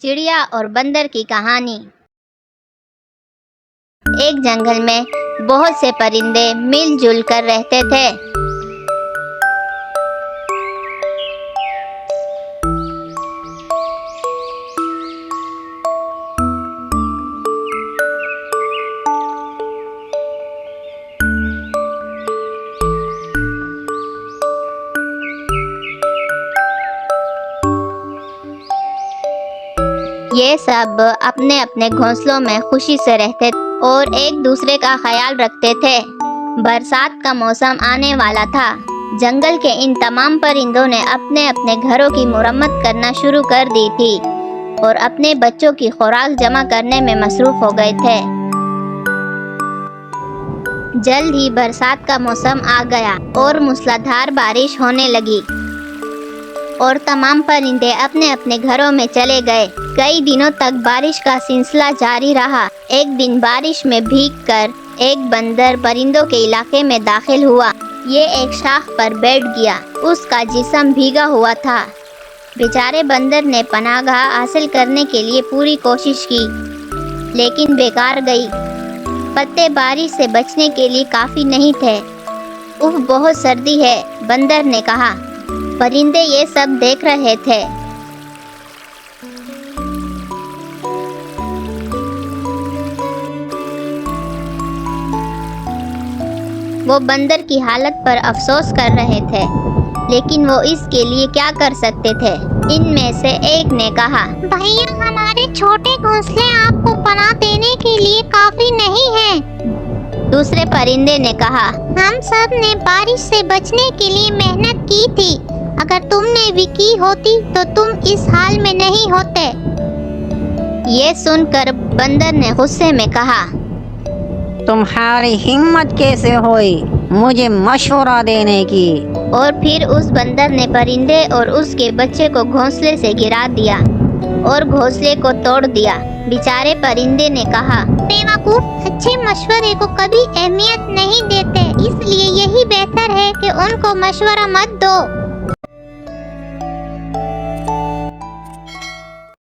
चिड़िया और बंदर की कहानी। एक जंगल में बहुत से परिंदे मिलजुल कर रहते थे। ये सब अपने अपने घोंसलों में खुशी से रहते और एक दूसरे का ख्याल रखते थे। बरसात का मौसम आने वाला था। जंगल के इन तमाम परिंदों ने अपने अपने घरों की मुरम्मत करना शुरू कर दी थी और अपने बच्चों की खुराक जमा करने में मसरूफ हो गए थे। जल्द ही बरसात का मौसम आ गया और मूसलाधार बारिश होने लगी और तमाम परिंदे अपने अपने घरों में चले गए। कई दिनों तक बारिश का सिलसिला जारी रहा। एक दिन बारिश में भीगकर एक बंदर परिंदों के इलाके में दाखिल हुआ। ये एक शाख पर बैठ गया। उसका जिस्म भीगा हुआ था। बेचारे बंदर ने पनाहगाह हासिल करने के लिए पूरी कोशिश की, लेकिन बेकार गई। पत्ते बारिश से बचने के लिए काफी नहीं थे। उफ, बहुत सर्दी है, बंदर ने कहा। परिंदे ये सब देख रहे थे। वो बंदर की हालत पर अफसोस कर रहे थे, लेकिन वो इसके लिए क्या कर सकते थे। इनमें से एक ने कहा, भैया, हमारे छोटे घोंसले आपको पनाह देने के लिए काफी नहीं हैं। दूसरे परिंदे ने कहा, हम सब ने बारिश से बचने के लिए मेहनत की थी। अगर तुमने भी की होती तो तुम इस हाल में नहीं होते। ये सुनकर बंदर ने गुस्से में कहा, तुम्हारी हिम्मत कैसे हुई मुझे मशवरा देने की। और फिर उस बंदर ने परिंदे और उसके बच्चे को घोंसले से गिरा दिया और घोंसले को तोड़ दिया। बेचारे परिंदे ने कहा, बेवकूफ, अच्छे मशवरे को कभी अहमियत नहीं देते, इसलिए यही बेहतर है कि उनको मशवरा मत दो।